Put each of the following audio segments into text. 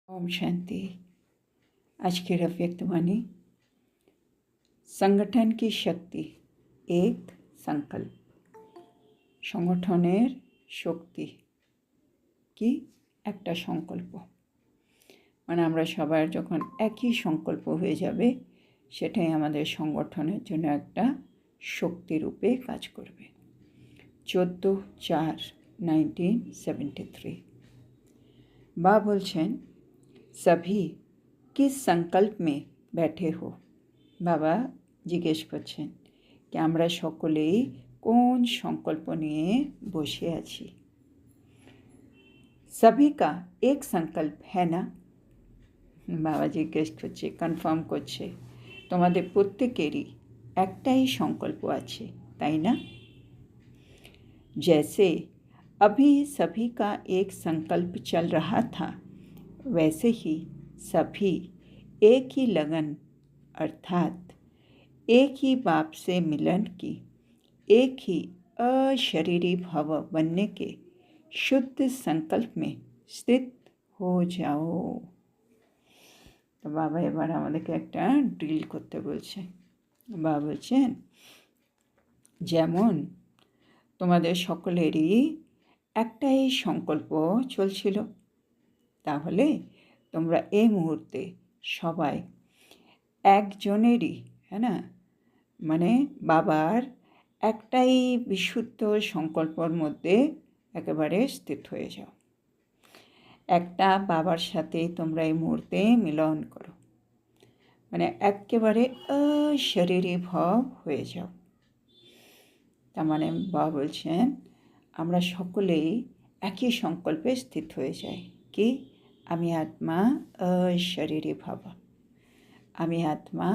ओम शांति। आज की अव्यक्तवाणी, संगठन की शक्ति एक संकल्प। संगठনের শক্তি কি একটা সংকল্প। মানে আমরা সবার যখন একই সংকল্প হয়ে যাবে, সেটাই আমাদের সংগঠনের জন্য একটা শক্তি রূপে কাজ করবে। 14/4/1973 বা বলছেন, सभी किस संकल्प में बैठे हो? বাবা জিজ্ঞেস করছেন কি আমরা সকলেই কোন সংকল্প নিয়ে বসে আছি। सभी का एक संकल्प है ना? বাবা জিজ্ঞেস করছে, কনফার্ম করছে, তোমাদের প্রত্যেকেরই একটাই সংকল্প আছে, তাই না? जैसे अभी सभी का एक संकल्प चल रहा था, वैसे ही सभी एक ही लगन अर्थात एक ही बाप से मिलन की, एक ही अशरीरी भव बनने के शुद्ध संकल्प में स्थित हो जाओ। तो बाबा এবার আমাদেরকে একটা ড্রিল করতে বলছে। বাবা বলছেন, যেমন তোমাদের সকলেরই একটাই সংকল্প চলছিল, তাহলে তোমরা এই মুহূর্তে সবাই একজনেরই, হ্যাঁ না, মানে বাবার একটাই বিশুদ্ধ সংকল্পর মধ্যে একেবারে স্থিত হয়ে যাও। একটা বাবার সাথে তোমরা এই মুহূর্তে মিলন করো, মানে একেবারে অশরীরী ভাব হয়ে যাও। তার মানে বাবা বলছেন, আমরা সকলেই একই সংকল্পে স্থিত হয়ে যাই কি আমি আত্মা অশরীরী ভাব, আমি আত্মা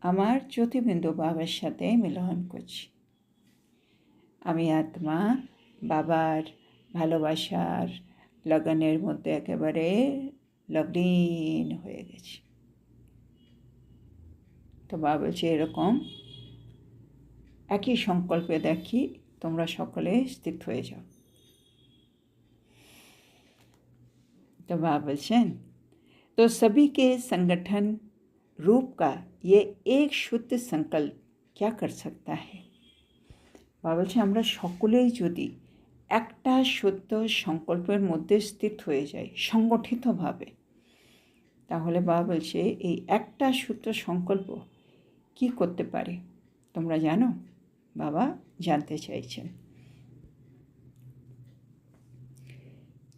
আমার জ্যোতিবিন্দু বাবার সাথে মিলন করছি, আমি আত্মা বাবার ভালোবাসার লগনের মধ্যে একেবারে লগ্ন হয়ে গেছি। তো বাবা বলছে, এরকম একই সংকল্পে দেখি তোমরা সকলে স্থিত হয়ে যাও। तो बाबा बोलছেন, तो सभी के संगठन रूप का ये एक शुद्ध संकल्प क्या कर सकता है? বাবা বলছে, আমরা সকলেই যদি একটা শুদ্ধ সংকল্পের মধ্যে স্থিত হয়ে যাই সংগঠিতভাবে, তাহলে বাবা বলছে এই একটা শুদ্ধ সংকল্প কি করতে পারে তোমরা জানো? বাবা জানতে চাইছেন।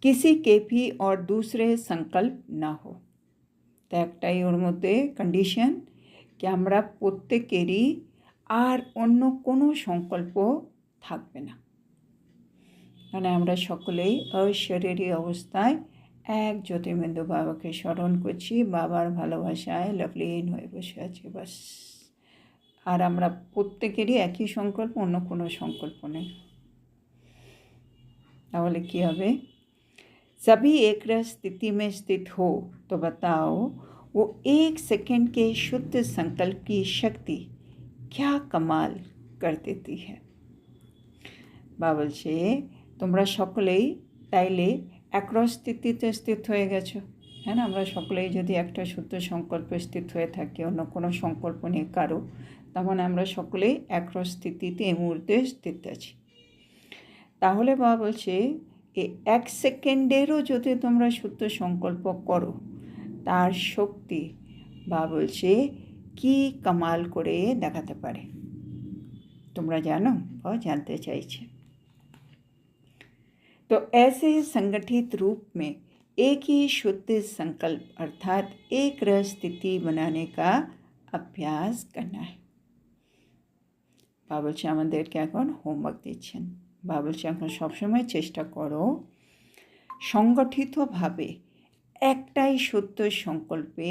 किसी के भी और दूसरे संकल्प ना हो। তো একটাই ওর মধ্যে কন্ডিশন কি আমরা প্রত্যেকেরই আর অন্য কোনো সংকল্প থাকবে না, মানে আমরা সকলেই অশরীরী অবস্থায় এক জ্যোতির্বিন্দু বাবাকে স্মরণ করছি, বাবার ভালোবাসায় লগ্ন হয়ে বসে আছি বাস। আর আমরা প্রত্যেকেরই একই সংকল্প, অন্য কোনো সংকল্প নেই। তাহলে কী হবে? सभी एक रस स्थिति में स्थित हो तो बताओ वो एक सेकंड के शुद्ध संकल्प की शक्ति क्या कमाल कर देती है। বাবা বলছে, তোমরা সকলেই তাইলে একরস স্থিতিতে স্থিত হয়ে গেছো, হ্যাঁ না? আমরা সকলেই যদি একটা শুদ্ধ সংকল্পে স্থিত হয়ে থাকি, অন্য কোনো সংকল্প নিয়ে কারো, তার মানে আমরা সকলেই একরস স্থিতিতে এই মুহূর্তে স্থিত আছি। তাহলে বাবা বলছে, এই এক সেকেন্ডেরও যদি তোমরা শুদ্ধ সংকল্প করো, তার শক্তি বাবা বলছে কি কামাল করে দেখাতে পারে, তোমরা জানো বা জানতে চাইছে। तो ऐसे संगठित रूप में एक ही शुद्ध संकल्प अर्थात एक रस स्थिति बनाने का अभ्यास करना है। বাবা বলছে আমাদেরকে এখন হোমওয়ার্ক দিচ্ছেন। বাবা বলছে এখন সবসময় চেষ্টা করো সংগঠিতভাবে একটাই শুদ্ধ সংকল্পে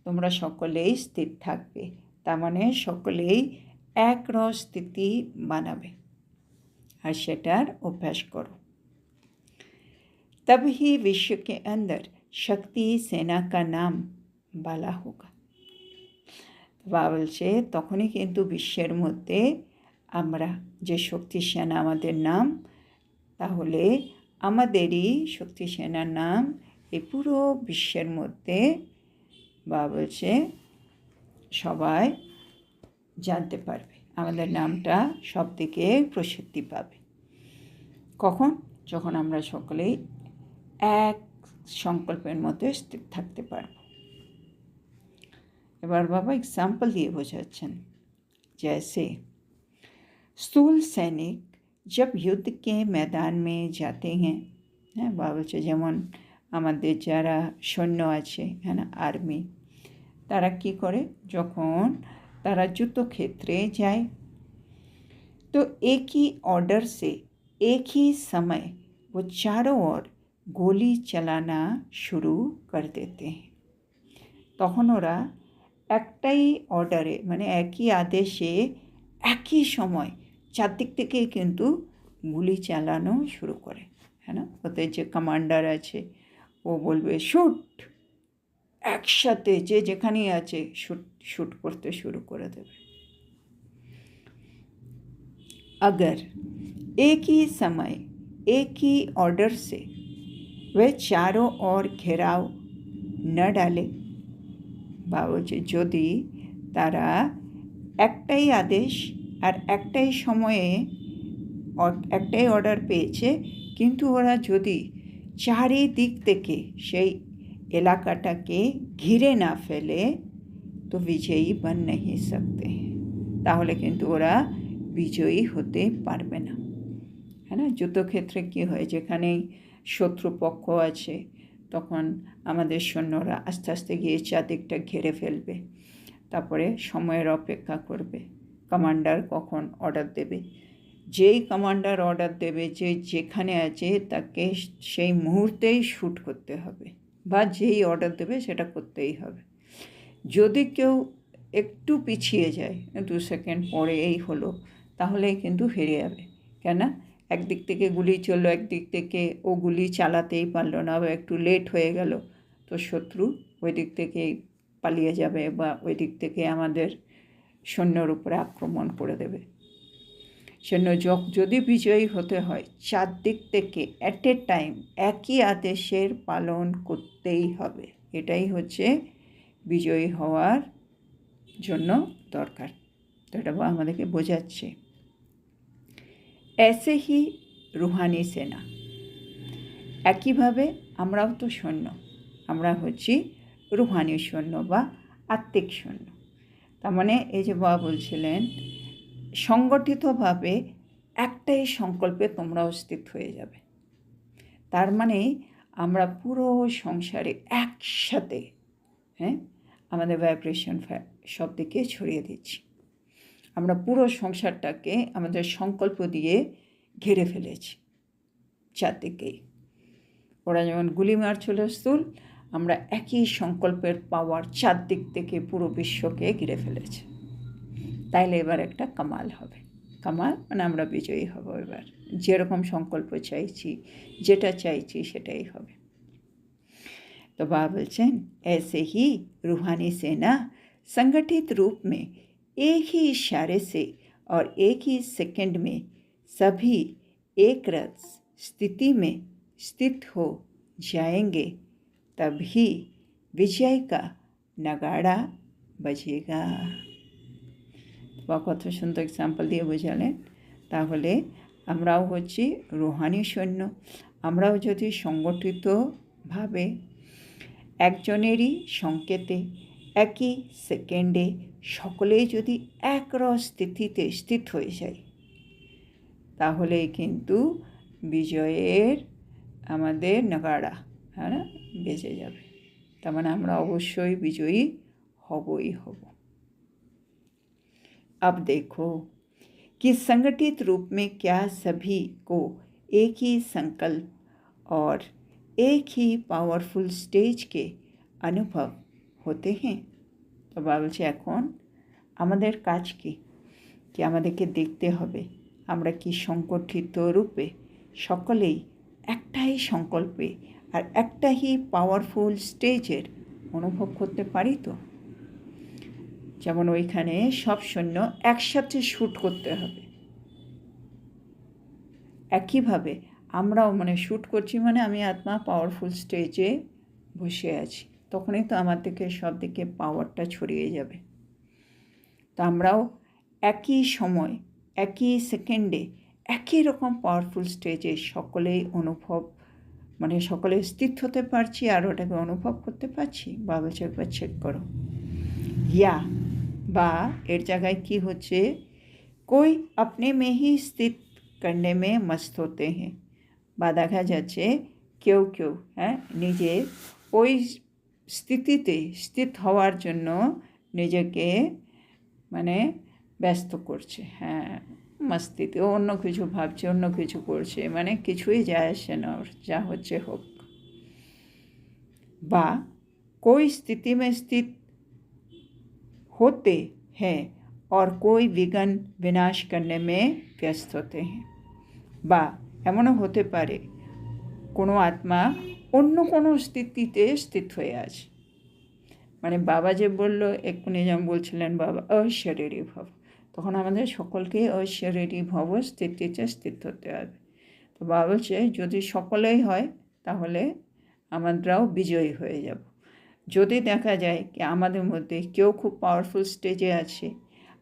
তোমরা সকলেই স্থির থাকবে, তার মানে সকলেই এক রস স্থিতি বানাবে আর সেটার অভ্যাস করো। तब ही विश्व के अंदर शक्ति सेना का नाम बाला होगा। বাবা বলছে তখনই কিন্তু বিশ্বের মধ্যে আমরা যে শক্তি সেনা আমাদের নাম, তাহলে আমাদেরই শক্তি সেনার নাম এই পুরো বিশ্বের মধ্যে বাবা বলছে সবাই জানতে পারবে, আমাদের নামটা সব দিকে প্রসিদ্ধি পাবে। কখন? যখন আমরা সকলেই এক সংকল্পের মধ্যে স্থির থাকতে পারব। এবার বাবা एग्जाम्पल দিয়ে বোঝাচ্ছেন, जैसे स्थूल सैनिक जब युद्ध के मैदान में जाते हैं, হ্যাঁ বাবা বলছে যেমন আমাদের যারা সৈন্য আছে, হ্যাঁ না, আর্মি, তারা কি করে যখন তারা যুদ্ধক্ষেত্রে যায় तो एक ही ऑर्डर से एक ही समय वो चारों ओर गोली चलाना शुरू कर देते हैं। তখন ওরা একটাই অর্ডারে মানে একই আদেশে একই সময় চারদিক থেকেই কিন্তু গুলি চালানো শুরু করে, হ্যাঁ না। ওদের যে কমান্ডার আছে ও বলবে শুট, একসাথে যে যেখানেই আছে শুট করতে শুরু করে দেবে। अगर एक ही समय एक ही ऑर्डर से वे चारों ओर घेराव न डाले, বা বলছে যদি তারা একটাই আদেশ আর একটাই সময়ে একটাই অর্ডার পেয়েছে, কিন্তু ওরা যদি চারিদিক থেকে সেই এলাকাটাকে ঘিরে না ফেলে তো বিজয়ী বন नहीं सकते, তাহলে কিন্তু ওরা বিজয়ী হতে পারবে না, হ্যাঁ না। যুদ্ধক্ষেত্রে কী হয়, যেখানেই শত্রুপক্ষ আছে তখন আমাদের সৈন্যরা আস্তে আস্তে গিয়ে চারদিকটা ঘিরে ফেলবে, তারপরে সময়ের অপেক্ষা করবে কমান্ডার কখন অর্ডার দেবে। যেই কমান্ডার অর্ডার দেবে যে যেখানে আছে তাকে সেই মুহূর্তেই শ্যুট করতে হবে, বা যেই অর্ডার দেবে সেটা করতেই হবে। যদি কেউ একটু পিছিয়ে যায়, 2 সেকেন্ড পরে এই হলো, তাহলেই কিন্তু হেরে যাবে। কেন? একদিক থেকে গুলি চললো, একদিক থেকে ও গুলি চালাতেই পারলো না, বা একটু লেট হয়ে গেল, তো শত্রু ওই দিক থেকেই পালিয়ে যাবে বা ওই দিক থেকে আমাদের সৈন্যর উপরে আক্রমণ করে দেবে। সৈন্য যদি বিজয়ী হতে হয় চারদিক থেকে অ্যাট এ টাইম একই আদেশের পালন করতেই হবে, এটাই হচ্ছে বিজয়ী হওয়ার জন্য দরকার। তো এটা আমাদেরকে বোঝাচ্ছে। ऐसे ही রুহানি সেনা, একইভাবে আমরাও তো সৈন্য, আমরা হচ্ছি রুহানি সৈন্য বা আত্মিক সৈন্য। তার মানে এই যে বাবা বলছিলেন সংগঠিতভাবে একটাই সংকল্পে তোমরাও স্থিত হয়ে যাবে। তার মানে আমরা পুরো সংসারে একসাথে, হ্যাঁ, আমাদের ভাইব্রেশন সব দিকে ছড়িয়ে দিচ্ছি। আমরা পুরো সংসারটাকে আমাদের সংকল্প দিয়ে ঘিরে ফেলেছি চারদিকেই। ওরা যেমন গুলি মারছিল স্থূল, আমরা একই সংকল্পের পাওয়ার চারদিক থেকে পুরো বিশ্বকে ঘিরে ফেলেছি। তাইলে এবার একটা কামাল হবে। কামাল মানে আমরা বিজয়ী হব। এবার যেরকম সংকল্প চাইছি, যেটা চাইছি সেটাই হবে। तो बाबा बोलचन ऐसे ही रूहानी सेना संगठित रूप में एक ही इशारे से और एक ही सेकंड में सभी एक रस स्थिति में स्थित हो जाएंगे, तभी विजय का नगाड़ा बजेगा। বা কত সুন্দর এক্সাম্পল দিয়ে বোঝালেন। তাহলে আমরাও হচ্ছি রুহানি সৈন্য। আমরাও যদি সংগঠিতভাবে একজনেরই সংকেতে একই সেকেন্ডে সকলেই যদি একরস স্থিতিতে স্থিত হয়ে যায়, তাহলেই কিন্তু বিজয়ের আমাদের নগাড়া, হ্যাঁ না, বেজে যাবে। তার মানে আমরা অবশ্যই বিজয়ী হবই হব। अब देखो कि संगठित रूप में क्या सभी को एक ही संकल्प और एक ही पावरफुल स्टेज के अनुभव होते हैं। तो बाबा বলছে এখন আমাদের কাজ কি আমাদেরকে দেখতে হবে আমরা কি সংগঠিত রূপে সকলেই একটাই সংকল্পে আর একটাই পাওয়ারফুল স্টেজের অনুভব করতে পারি। তো যেমন ওইখানে সব সৈন্য একসাথে শ্যুট করতে হবে, একইভাবে আমরাও মানে শ্যুট করছি, মানে আমি আত্মা পাওয়ারফুল স্টেজে বসে আছি, তখনই তো আমার থেকে সব দিকে পাওয়ারটা ছড়িয়ে যাবে। তো আমরাও একই সময়, একই সেকেন্ডে, একই রকম পাওয়ারফুল স্টেজে সকলেই অনুভব, মানে সকলে স্থিত হতে পারছি আর ওটাকে অনুভব করতে পারছি। বা বলছে একবার চেক করো। ইয়া বা এর জায়গায় কি হচ্ছে, कोई अपने में ही स्थित करने में मस्त होते हैं। বা দেখা যাচ্ছে কেউ হ্যাঁ নিজের ওই স্থিতিতে স্থিত হওয়ার জন্য নিজেকে মানে ব্যস্ত করছে। হ্যাঁ, মস্তিতে অন্য কিছু ভাবছে, অন্য কিছু করছে, মানে কিছুই যায় আসে না, ওর যা হচ্ছে হোক। বা कोई स्थिति में स्थित होते हैं और कोई विघ्न विनाश करने में व्यस्त होते हैं। বা এমনও হতে পারে কোনো আত্মা অন্য কোনো স্থিতিতে স্থিত হয়ে আছে। মানে বাবা যে বলল, এক্ষুনি যেমন বলছিলেন বাবা অশরীরী ভব, তখন আমাদের সকলকে অশরীরী ভব স্থিতিতে স্থিত হতে হবে। তো বাবা বলছে যদি সকলেই হয় তাহলে আমরাও বিজয়ী হয়ে যাব। যদি দেখা যায় কি আমাদের মধ্যে কেউ খুব পাওয়ারফুল স্টেজে আছে,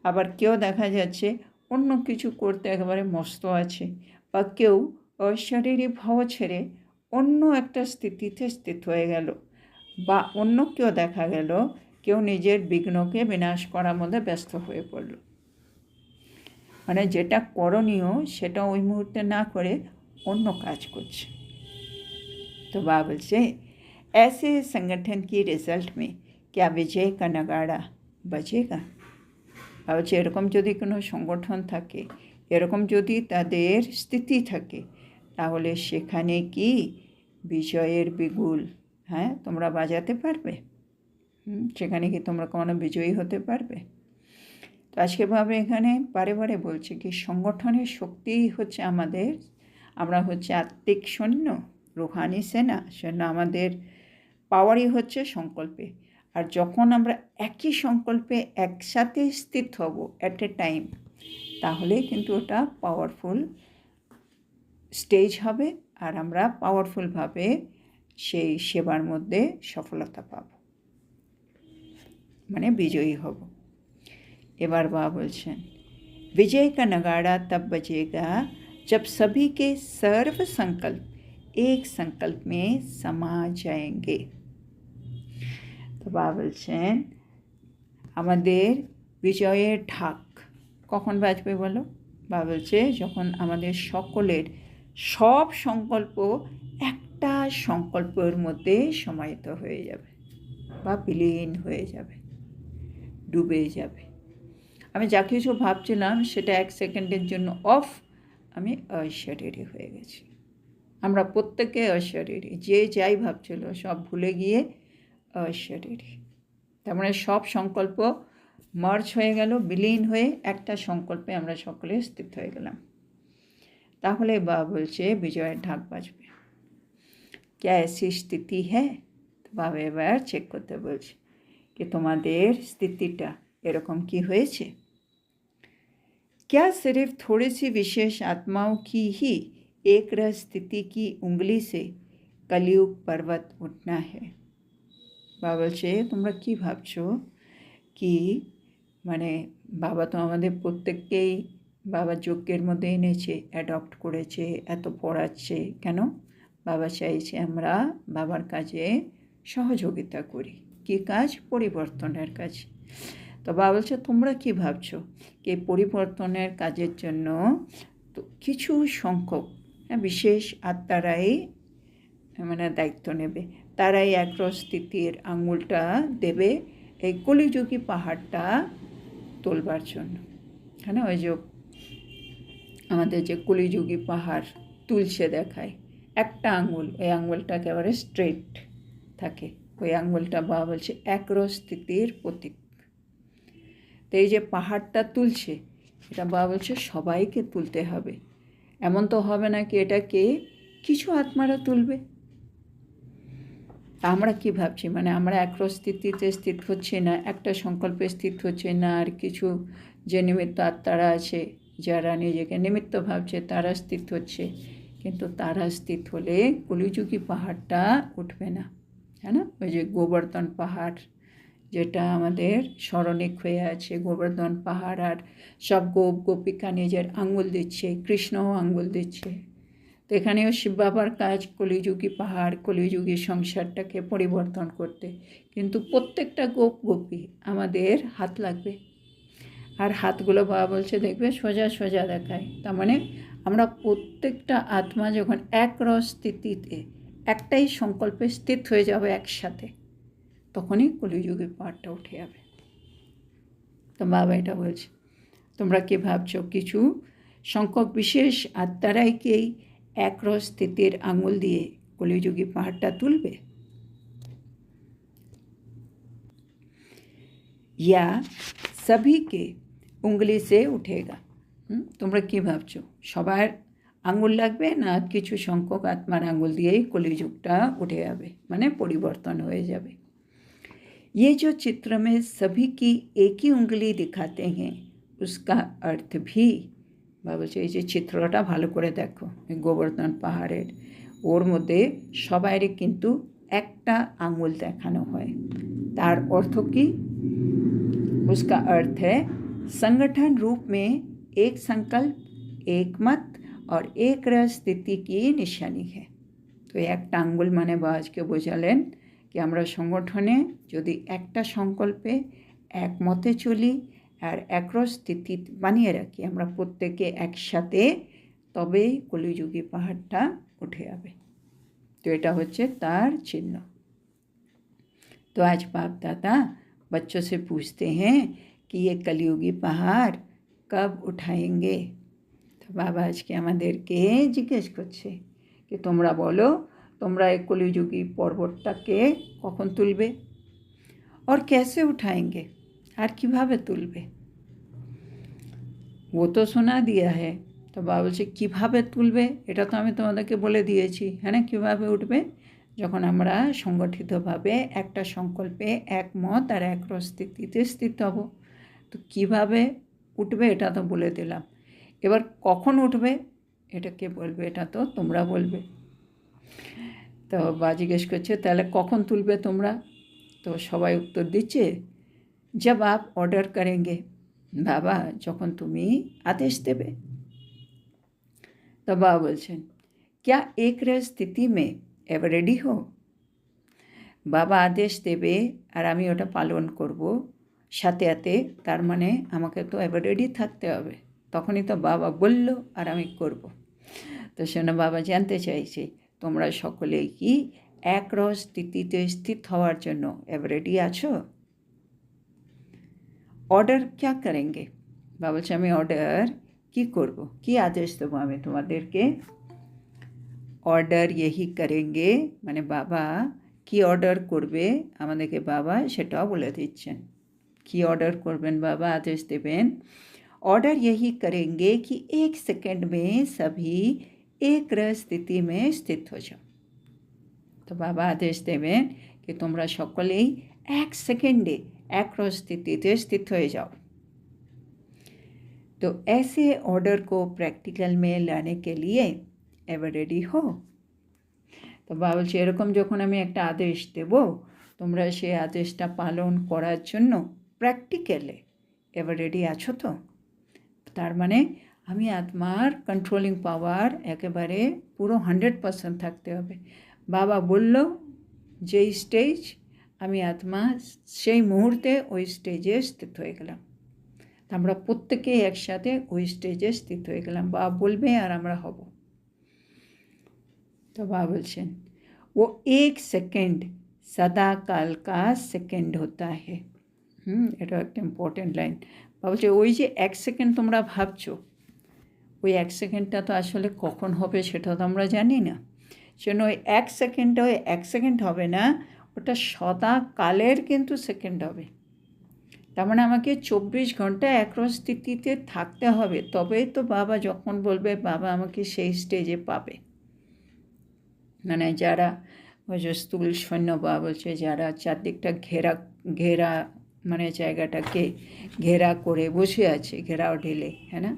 আবার কেউ দেখা যাচ্ছে অন্য কিছু করতে একেবারে মস্ত আছে, বা কেউ অশরীরী ভাব ছেড়ে অন্য একটা স্থিতিতে স্থিত হয়ে গেল, বা অন্য কেউ দেখা গেল কেউ নিজের বিঘ্নকে বিনাশ করার মধ্যে ব্যস্ত হয়ে পড়ল। মানে যেটা করণীয় সেটা ওই মুহূর্তে না করে অন্য কাজ করছে। तो बाबा बोलছে ऐसे संगठन की रिजल्ट में क्या विजय का नगाड़ा बजेगा। বলছে এরকম যদি কোনো সংগঠন থাকে, এরকম যদি তাদের স্থিতি থাকে, তাহলে সেখানে কি বিজয়ের বিগুল তোমরা বাজাতে পারবে? সেখানে কি তোমরা কোনো বিজয়ী হতে পারবে? তো আজকে বাবা এখানে বারে বারে বলছে কি সংগঠনের শক্তিই হচ্ছে আমাদের, আমরা হচ্ছে আত্মিক সৈন্য, রুহানি সেনা আমাদের পাওয়ারই হচ্ছে সংকল্পে। আর যখন আমরা একই সংকল্পে একসাথে স্থিত হব অ্যাট এ টাইম, তাহলেই কিন্তু ওটা পাওয়ারফুল স্টেজ হবে, আর আমরা পাওয়ারফুলভাবে সেই সেবার মধ্যে সফলতা পাব, মানে বিজয়ী হব। এবার বাবা বলছেন विजय का नगाड़ा तब बजेगा जब सभी के सर्व संकल्प एक संकल्प में समा जाएंगे। তো বাবা বলছেন আমাদের বিজয়ের ঢাক কখন বাজবে বলো? বাবা বলছে যখন আমাদের সকলের সব সংকল্প একটা সংকল্পের মধ্যে সমাহিত হয়ে যাবে বা বিলীন হয়ে যাবে, ডুবে যাবে। আমি যা কিছু ভাবছিলাম সেটা এক সেকেন্ডের জন্য অফ, আমি অশরীরী হয়ে গেছি। আমরা প্রত্যেকে অশরীরী, যে যাই ভাবছিল সব ভুলে গিয়ে অশরীরী। তার মানে সব সংকল্প মার্জ হয়ে গেল, বিলীন হয়ে একটা সংকল্পে আমরা সকলে স্থিত হয়ে গেলাম। তাহলে বাবা বলছে বিজয়ের ঢাক বাজবে। ক্যা এসি স্থিতি হ্যাঁ? বাবা এবার চেক করতে বলছে কি তোমাদের স্থিতিটা এরকম কি হয়েছে? क्या सिर्फ थोड़ी सी विशेष आत्माओं की ही एक रह स्थिति की उंगली से कलयुग पर्वत उठना है। বাবা বলছে তোমরা কি ভাবছো কি মানে বাবা তো আমাদের প্রত্যেককেই বাবা যজ্ঞের মধ্যে এনেছে, অ্যাডপ্ট করেছে, এত পড়াচ্ছে কেন? বাবা চাইছে আমরা বাবার কাজে সহযোগিতা করি। কি কাজ? পরিবর্তনের কাজ। তো বাবা বলছে তোমরা কি ভাবছো কি পরিবর্তনের কাজের জন্য তো কিছু সংখ্যক বিশেষ আত্মারাই মানে দায়িত্ব নেবে, তারাই একরস্থিতির আঙুলটা দেবে এই কলিযুগী পাহাড়টা তোলবার জন্য। হ্যাঁ, ওই যে আমাদের যে কলিযুগী পাহাড় তুলছে দেখায় একটা আঙুল, ওই আঙুলটা একেবারে স্ট্রেট থাকে, ওই আঙুলটা বাবা বলছে একরস্থিতির প্রতীক। তো এই যে পাহাড়টা তুলছে এটা বাবা বলছে সবাইকে তুলতে হবে, এমন তো হবে না কি এটাকে কিছু আত্মারা তুলবে। আমরা কি ভাবছি মানে আমরা একরস্থিতিতে স্থিত হচ্ছি না, একটা সংকল্পে স্থিত হচ্ছে না, আর কিছু যে নিমিত্ত আত্মারা আছে যারা নিজেকে নিমিত্ত ভাবছে তারা স্থিত হচ্ছে, কিন্তু তারা স্থিত হলে কলিযুগী পাহাড়টা উঠবে না। है ना, ওই যে গোবর্ধন পাহাড় যেটা আমাদের স্মরণিক হয়ে আছে, গোবর্ধন পাহাড়, আর সব গোপিকা নিজের আঙ্গুল দিচ্ছে, কৃষ্ণও আঙ্গুল দিচ্ছে। তো এখানেও শিব বাবার কাজ কলিযুগী পাহাড়, কলিযুগী সংসারটাকে পরিবর্তন করতে, কিন্তু প্রত্যেকটা গোপী আমাদের হাত লাগবে, আর হাতগুলো বাবা বলছে দেখবে সোজা সোজা দেখায়। তার মানে আমরা প্রত্যেকটা আত্মা যখন এক রস স্থিতিতে একটাই সংকল্পে স্থিত হয়ে যাবে একসাথে, তখনই কলিযুগের পাহাড়টা উঠে যাবে। তো বাবা এটা বলছে, তোমরা কি ভাবছো কিছু সংখ্যক বিশেষ আত্মারাই কি এই একরস স্থিতির আঙুল দিয়ে কলিযুগী পাহাড়টা তুলবে, या सभी के उंगली से उठेगा? তোমরা কি ভাবছো সবার আঙুল লাগবে না কিছু সংখ্যক আত্মার আঙুল দিয়েই কলিযুগটা উঠে যাবে, মানে পরিবর্তন হয়ে যাবে? ये जो चित्र में सभी की एक ही उंगली दिखाते हैं उसका अर्थ भी, বা বলছে এই যে চিত্রটা ভালো করে দেখো, এই গোবর্ধন পাহাড়ের ওর মধ্যে সবাইরই কিন্তু একটা আঙুল দেখানো হয়, তার অর্থ কি? उसका अर्थ है संगठन रूप में एक संकल्प, एक मत और एक रस स्थिति की निशानी है। तो একটা আঙ্গুল মানে বাজকে বোঝালেন কি আমরা সংগঠনে যদি একটা সংকল্পে একমতে চলি আর একরস স্থিতি বানিয়ে রাখি আমরা প্রত্যেকে একসাথে, তবেই কলিযুগী পাহাড়টা উঠে যাবে। তো এটা হচ্ছে তার চিহ্ন। तो आज बाप दादा बच्चों से पूछते हैं कि ये कलियुगी पहाड़ कब उठाएंगे। तो बाबा আজকে আমাদেরকে জিজ্ঞেস করছে কি তোমরা বলো তোমরা এই কলিযুগী পর্বতটাকে কখন তুলবে, और कैसे उठाएंगे, আর কিভাবে তুলবে? ও তো শোনা দিয়া है। তো বাবা বলছে কীভাবে তুলবে এটা তো আমি তোমাদেরকে বলে দিয়েছি, হ্যাঁ না, কীভাবে উঠবে? যখন আমরা সংগঠিতভাবে একটা সংকল্পে একমত আর একরস স্থিতিতে স্থিত হব। তো কীভাবে উঠবে এটা তো বলে দিলাম, এবার কখন উঠবে এটা কে বলবে? এটা তো তোমরা বলবে। তো বা জিজ্ঞেস করছে তাহলে কখন তুলবে তোমরা? তো সবাই উত্তর দিচ্ছে जब आप ऑर्डर करेंगे, বাবা যখন তুমি আদেশ দেবে। তো বাবা বলছেন क्या एक रस स्थिति में এবার রেডি হো? বাবা আদেশ দেবে আর আমি ওটা পালন করব সাথে সাথে, তার মানে আমাকে তো এবার রেডি থাকতে হবে, তখনই তো বাবা বলল আর আমি করব। তো শোনো বাবা জানতে চাইছে তোমরা সকলেই কি এক রস স্থিতিতে স্থিত হওয়ার জন্য এবার রেডি আছো? অর্ডার क्या करेंगे? বাবা বলছে আমি অর্ডার কি করব, কি আদেশ দেবো আমি তোমাদেরকে? অর্ডার यही करेंगे মানে বাবা কি অর্ডার করবে আমাদেরকে বাবা সেটাও বলে দিচ্ছেন। কি অর্ডার করবেন বাবা, আদেশ দেবেন? ऑर्डर यही करेंगे कि एक सेकंड में सभी एक रस स्थिति में स्थित हो जाओ। तो बाबा आदेश देवें कि তোমরা সকলেই एक सेकेंडे एक रस स्थितिতে स्थित हो जाओ। तो ऐसे ऑर्डर को प्रैक्टिकल में लाने के लिए এবার রেডি হো? তো বাবা বলছে এরকম যখন আমি একটা আদেশ দেব তোমরা সেই আদেশটা পালন করার জন্য প্র্যাকটিক্যালে এবার রেডি আছো তো? তার মানে আমি আত্মার কন্ট্রোলিং পাওয়ার একেবারে পুরো 100% থাকতে হবে। বাবা বলল যেই স্টেজ, আমি আত্মা সেই মুহূর্তে ওই স্টেজে স্থিত হয়ে গেলাম। আমরা প্রত্যেকেই একসাথে ওই স্টেজে স্থিত হয়ে গেলাম, বাবা বলবে আর আমরা হব। तो बाबा बोलছেন वो एक सेकंड सदा काल का सेकंड होता है। এটা একটা ইম্পর্টেন্ট লাইন। বাবা বলছে ওই যে এক সেকেন্ড তোমরা ভাবছো, ওই এক সেকেন্ডটা তো আসলে কখন হবে সেটা তো আমরা জানি না। সেজন্য ওই এক সেকেন্ডটা ওই এক সেকেন্ড হবে না, ওটা সদা কালের কিন্তু সেকেন্ড হবে। তার মানে আমাকে 24 ঘন্টা একরস স্থিতিতে থাকতে হবে, তবেই তো বাবা যখন বলবে বাবা আমাকে সেই স্টেজে পাবে। মানে যারা ওই যে স্থূল সৈন্য বাবা বলছে যারা চারদিকটা ঘেরা মানে জায়গাটাকে ঘেরা করে বসে আছে, ঘেরাও ঢেলে, হ্যাঁ না,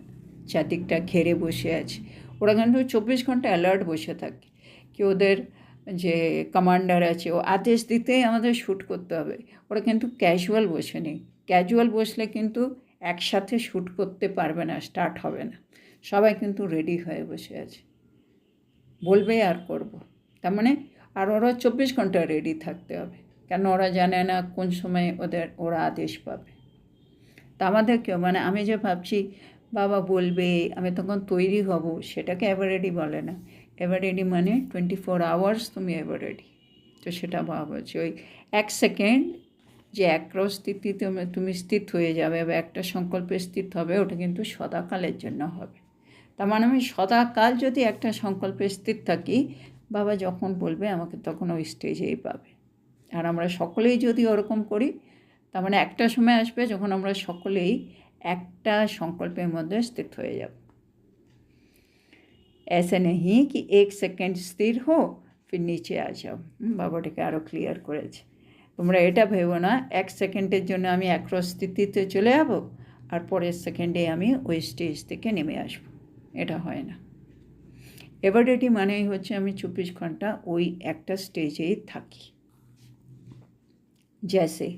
চারদিকটা ঘেরে বসে আছে, ওরা কিন্তু 24 ঘন্টা অ্যালার্ট বসে থাকে কি ওদের যে কমান্ডার আছে ও আদেশ দিতেই আমাদের শ্যুট করতে হবে, ওরা কিন্তু ক্যাজুয়াল বসে নেই। ক্যাজুয়াল বসলে কিন্তু একসাথে শ্যুট করতে পারবে না, স্টার্ট হবে না। সবাই কিন্তু রেডি হয়ে বসে আছে, বলবে আর করব। তার মানে আর ওরা 24 ঘন্টা রেডি থাকতে হবে, কেন ওরা জানে না কোন সময় ওরা আদেশ পাবে। তা আমাদেরকেও মানে আমি যে ভাবছি বাবা বলবে আমি তখন তৈরি হব, সেটাকে এভার রেডি বলে না। এভার রেডি মানে 24 আওয়ার্স তুমি এভার রেডি। তো সেটা ভাবা হচ্ছে ওই 1 সেকেন্ড যে একরস স্থিতিতে তুমি স্থির হয়ে যাবে বা একটা সংকল্পে স্থির হবে, ওটা কিন্তু সদাকালের জন্য হবে। তার মানে আমি সদাকাল যদি একটা সংকল্পে স্থির থাকি, বাবা যখন বলবে আমাকে তখন ওই স্টেজেই পাবে। আর আমরা সকলেই যদি ওরকম করি, তার মানে একটা সময় আসবে যখন আমরা সকলেই একটা সংকল্পের মধ্যে স্থির হয়ে যাব। ऐसे नहीं कि 1 সেকেন্ড স্থির হো ফির নিচে আ যাও। বাবাটাকে আরও ক্লিয়ার করেছে, তোমরা এটা ভেবো না 1 সেকেন্ডের জন্য আমি একরস স্থিতিতে চলে যাব আর পরের সেকেন্ডে আমি ওই স্টেজ থেকে নেমে আসব, এটা হয় না। এভার রেডি মানেই হচ্ছে আমি 24 ঘন্টা ওই একটা স্টেজেই থাকি। जैसे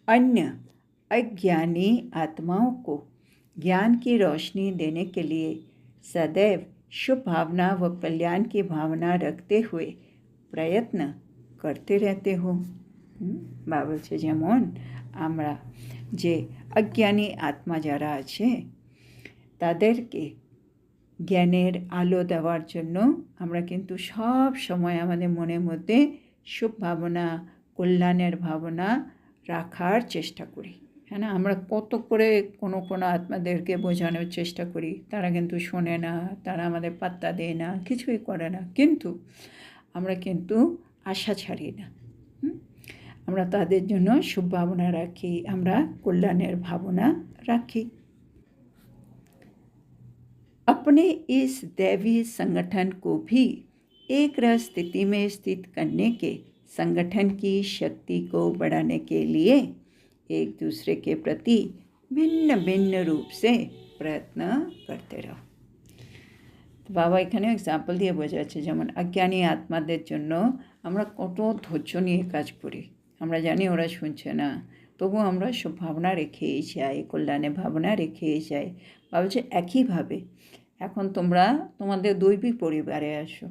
अन्य अज्ञानी आत्माओं को ज्ञान की रोशनी देने के लिए सदैव शुभ भावना व कल्याण की भावना रखते हुए प्रयत्न करते रहते हो। বাবা বলছে যেমন আমরা যে অজ্ঞানী আত্মা যারা আছে তাদেরকে জ্ঞানের আলো দেওয়ার জন্য আমরা কিন্তু সব সময় আমাদের মনের মধ্যে শুভ ভাবনা, কল্যাণের ভাবনা রাখার চেষ্টা করি। হ্যাঁ না, আমরা কত করে কোনো আত্মাদেরকে বোঝানোর চেষ্টা করি, তারা কিন্তু শোনে না, তারা আমাদের পাত্তা দেয় না, কিছুই করে না, কিন্তু আমরা কিন্তু আশা ছাড়ি না। আমরা তাদের জন্য শুভ ভাবনা রাখি, আমরা কল্যাণের ভাবনা রাখি। अपने इस दैवी संगठन को भी एक रस स्थिति में स्थित करने के संगठन की शक्ति को बढ़ाने के लिए एक दूसरे के प्रति भिन्न भिन्न रूप से प्रयत्न करते रहो। তো বাবা এখানে এক্সাম্পল দিয়ে বোঝাচ্ছে, যেমন অজ্ঞানী আত্মাদের জন্য আমরা কত ধৈর্য নিয়ে কাজ করি, আমরা জানি ওরা শুনছে না, তবু আমরা সব ভাবনা রেখেই যাই, কল্যাণে ভাবনা রেখেই যাই। ভাবছে একইভাবে এখন তোমরা তোমাদের দৈবিক পরিবারে আসো,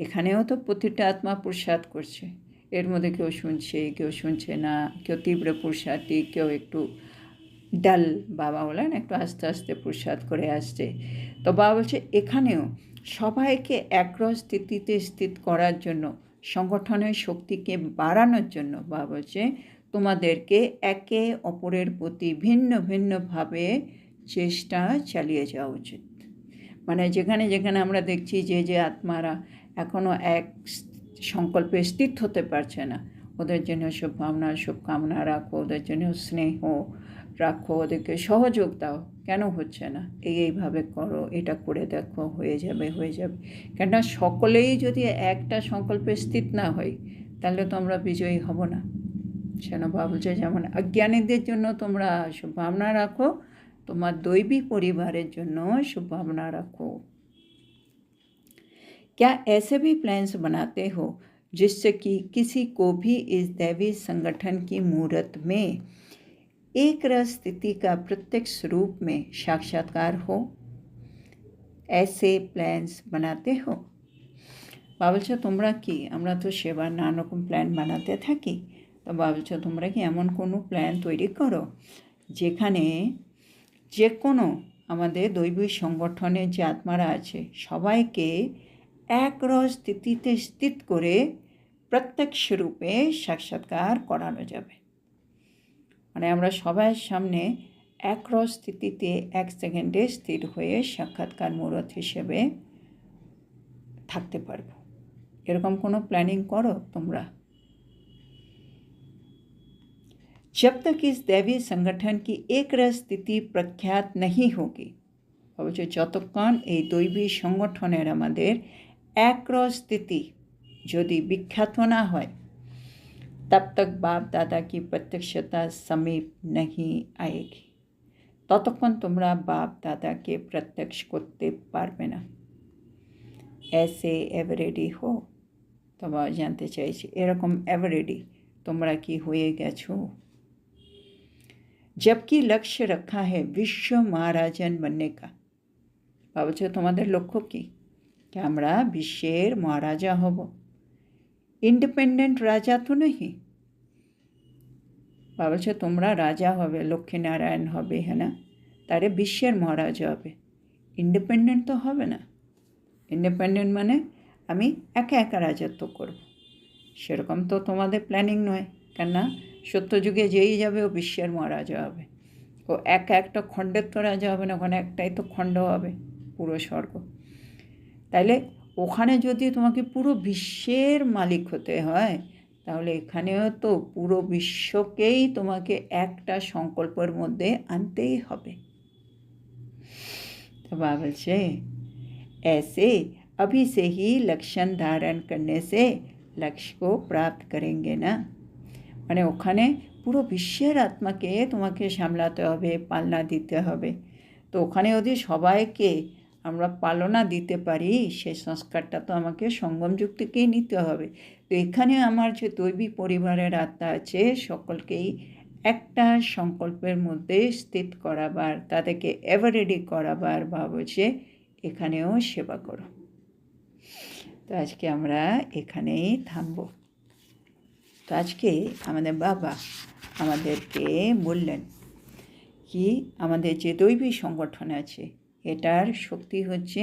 এখানেও তো প্রতিটা আত্মা পুরুষার্থ করছে, এর মধ্যে কেউ শুনছে কেউ শুনছে না, কেউ তীব্র পুরুষার্থী, কেউ একটু ডাল, বাবা বলেন একটু আস্তে আস্তে পুরুষার্থ করে আসছে। তো বাবা বলছে এখানেও সবাইকে একরস স্থিতিতে স্থিত করার জন্য, সংগঠনের শক্তিকে বাড়ানোর জন্য বাবা বলছে তোমাদেরকে একে অপরের প্রতি ভিন্ন ভিন্নভাবে চেষ্টা চালিয়ে যাওয়া উচিত। মানে যেখানে যেখানে আমরা দেখছি যে আত্মারা এখনও এক সংকল্পে স্থির হতে পারছে না, ওদের জন্য সব ভাবনা শুভকামনা রাখো, ওদের জন্য স্নেহ রাখো, ওদেরকে সহযোগ দাও। কেন হচ্ছে না, এইভাবে করো, এটা করে দেখো, হয়ে যাবে হয়ে যাবে। কেননা সকলেই যদি একটা সংকল্পে স্থির না হয় তাহলে তো আমরা বিজয়ী হব না। সেন বাবা বলছে যেমন অজ্ঞানীদের জন্য তোমরা শুভভাবনা রাখো, তোমার দৈবিক পরিবারের জন্য शुभकामना रखो। क्या ऐसे भी प्लान्स बनाते हो जिससे कि किसी को भी इस दैवी संगठन की मूर्त में एक रस स्थिति का प्रत्यक्ष रूप में साक्षात्कार हो? ऐसे प्लान्स बनाते हो? বাবা বলছে তোমরা কি, আমরা তো সেবার নানা রকম প্ল্যান বানাতে থাকি, তো বাবা বলছে তোমরা কি এমন কোনো প্ল্যান তৈরি করো যেখানে যে কোনো আমাদের দৈবিক সংগঠনের যে আত্মারা আছে সবাইকে একরস স্থিতিতে স্থিত করে প্রত্যক্ষ রূপে সাক্ষাৎকার করানো যাবে। মানে আমরা সবার সামনে একরস স্থিতিতে 1 সেকেন্ডে স্থির হয়ে সাক্ষাৎকার মূরত হিসেবে থাকতে পারবো, এরকম কোনো প্ল্যানিং করো তোমরা। जब तक इस दैवी संगठन की एक रस स्थिति प्रख्यात नहीं होगी, অবশ্য যতক্ষণ এই দৈবী সংগঠনের আমাদের একরস স্থিতি যদি বিখ্যাত না হয়, तब तक बाप दादा की प्रत्यक्षता समीप नहीं आएगी, ততক্ষণ তোমরা বাপ দাদাকে প্রত্যক্ষ করতে পারবে না। ऐसे एवर रेडी हो, তো বাবা জানতে চাইছে এরকম এভারেডি তোমরা কি হয়ে গেছো? जबकि लक्ष्य रखा है विश्व महाराजन बनने का। বাবা বলছে তোমাদের লক্ষ্য কি? আমরা বিশ্বের মহারাজা হব, ইন্ডিপেন্ডেন্ট রাজা তো नहीं। বাবা বলছে তোমরা রাজা হবে, লক্ষ্মীনারায়ণ হবে, হ্যাঁ না? তারে বিশ্বের মহারাজা হবে, ইন্ডিপেন্ডেন্ট তো হবে না। ইন্ডিপেন্ডেন্ট মানে আমি একা একা রাজত্ব করব, সেরকম তো তোমাদের প্ল্যানিং নয়। কেননা সত্যযুগে যেই যাবে ও বিশ্বের মহারাজা হবে, ও একা একটা খণ্ডের তো রাজা হবে না, ওখানে একটাই তো খণ্ড হবে, পুরো স্বর্গ। তাইলে ওখানে যদি তোমাকে পুরো বিশ্বের মালিক হতে হয়, তাহলে এখানেও তো পুরো বিশ্বকেই তোমাকে একটা সংকল্পের মধ্যে আনতেই হবে। तो बाबा बोलছে ऐसे अभी से ही लक्षण धारण करने से लक्ष्य को प्राप्त करेंगे ना। মানে ওখানে পুরো বিশ্বের আত্মাকে তোমাকে সামলাতে হবে, পালনা দিতে হবে। তো ওখানে যদি সবাইকে আমরা পালনা দিতে পারি, সেই সংস্কারটা তো আমাকে সঙ্গম যুক্তিকেই নিতে হবে। তো এখানে আমার যে দৈবিক পরিবারের আত্মা আছে, সকলকেই একটা সংকল্পের মধ্যে স্থিত করাবার, তাদেরকে এভারেডি করাবার ভাব হচ্ছে এখানেও সেবা করো। তো আজকে আমরা এখানেই থামব। তো আজকে আমাদের বাবা আমাদেরকে বললেন কি আমাদের যে দৈবিক সংগঠন আছে, এটার শক্তি হচ্ছে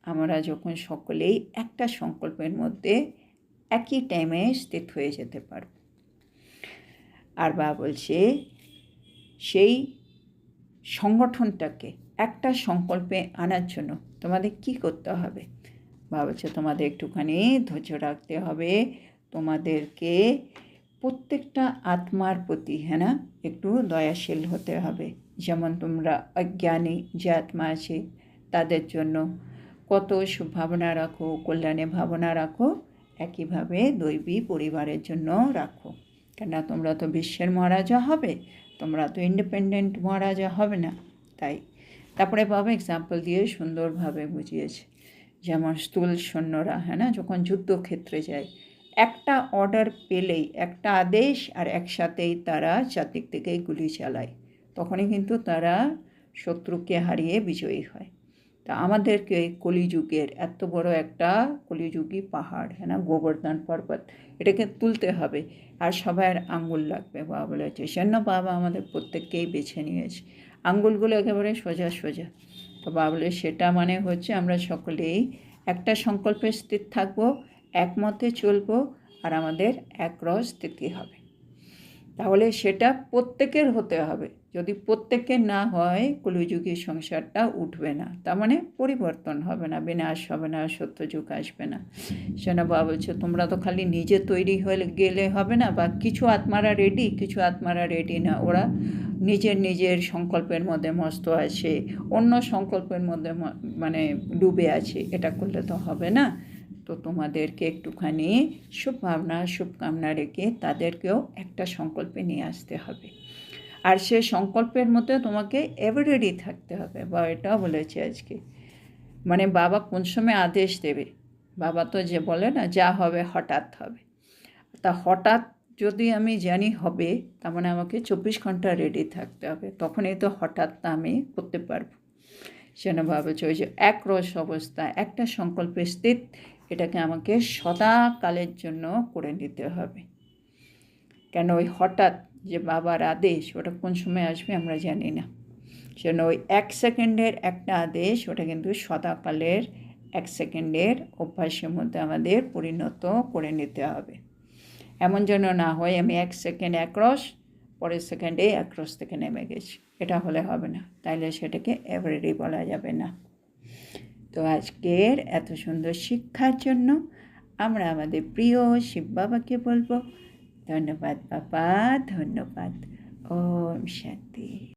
আমরা যখন সকলেই একটা সংকল্পের মধ্যে একই টাইমে স্থিত হয়ে যেতে পারব। আর বাবা বলছে সেই সংগঠনটাকে একটা সংকল্পে আনার জন্য তোমাদের কি করতে হবে? বাবা বলছে তোমাদের একটুখানি ধৈর্য রাখতে হবে, তোমাদেরকে প্রত্যেকটা আত্মার প্রতি, হ্যাঁ না, একটু দয়াশীল হতে হবে। যেমন তোমরা অজ্ঞানী যে আত্মা আছে তাদের জন্য কত সুভাবনা রাখো, কল্যাণে ভাবনা রাখো, একইভাবে দৈবী পরিবারের জন্য রাখো। কেননা তোমরা তো বিশ্বের মহারাজা হবে, তোমরা তো ইন্ডিপেন্ডেন্ট মহারাজা হবে না। তাই তারপরে বাবা এক্সাম্পল দিয়ে সুন্দরভাবে বুঝিয়েছে। যেমন স্থূল সৈন্যরা, হ্যাঁ না, যখন যুদ্ধক্ষেত্রে যায়, একটা অর্ডার পেলেই, একটা আদেশ আর একসাথেই তারা চারদিক থেকে গুলি চালায়, তখনই কিন্তু তারা শত্রুকে হারিয়ে বিজয়ী হয়। তা আমাদেরকে কলিযুগের এত বড় একটা কলিযুগী পাহাড়, হ্যাঁ না, গোবর্ধন পর্বত, এটাকে তুলতে হবে, আর সবার আঙ্গুল লাগবে। বাবা বলেছে সেজন্য বাবা আমাদের প্রত্যেককেই বেছে নিয়েছে, আঙ্গুলগুলো একেবারে সোজা সোজা। তো বাবা বলে সেটা মানে হচ্ছে আমরা সকলেই একটা সংকল্পে স্থির থাকবো, একমতে চলবো, আর আমাদের একরস স্থিতি হবে। তাহলে সেটা প্রত্যেকের হতে হবে। যদি প্রত্যেকের না হয়, কলিযুগী সংসারটা উঠবে না, তার মানে পরিবর্তন হবে না, বিনাশ হবে না, সত্যযুগ আসবে না। সেনা বাবা বলছে তোমরা তো খালি নিজে তৈরি হয়ে গেলে হবে না, বা কিছু আত্মারা রেডি, কিছু আত্মারা রেডি না, ওরা নিজের নিজের সংকল্পের মধ্যে মস্ত আছে, অন্য সংকল্পের মধ্যে মানে ডুবে আছে, এটা করলে তো হবে না। তো তোমাদেরকে একটুখানি শুভভাবনা শুভকামনা রেখে তাদেরকেও একটা সংকল্পে নিয়ে আসতে হবে, আর সে সংকল্পের মধ্যে তোমাকে এভারেডি থাকতে হবে। বা এটাও বলেছে আজকে, মানে বাবা কোন সময় আদেশ দেবে, বাবা তো যে বলে না যা হবে হঠাৎ হবে, তা হঠাৎ যদি আমি জানি হবে, তার মানে আমাকে 24 ঘন্টা রেডি থাকতে হবে, তখনই তো হঠাৎটা আমি করতে পারবো। সেজন্য বাবা ওই যে একরস অবস্থা, একটা সংকল্পে স্থিত, এটাকে আমাকে সদাকালের জন্য করে নিতে হবে। কেন ওই হঠাৎ যে বাবার আদেশ, ওটা কোন সময় আসবে আমরা জানি না। সেজন্য ওই 1 সেকেন্ডের একটা আদেশ, ওটা কিন্তু সদাকালের 1 সেকেন্ডের অভ্যাসের মধ্যে আমাদের পরিণত করে নিতে হবে। এমন যেন না হয় আমি 1 সেকেন্ড একরস, পরের সেকেন্ডে একরস থেকে নেমে গেছি, এটা হলে হবে না, তাইলে সেটাকে এভারেডি বলা যাবে না। তো আজকের এত সুন্দর শিক্ষার জন্য আমরা আমাদের প্রিয় শিব বাবাকে বলবো ধন্যবাদ বাবা, ধন্যবাদ। ওম শান্তি।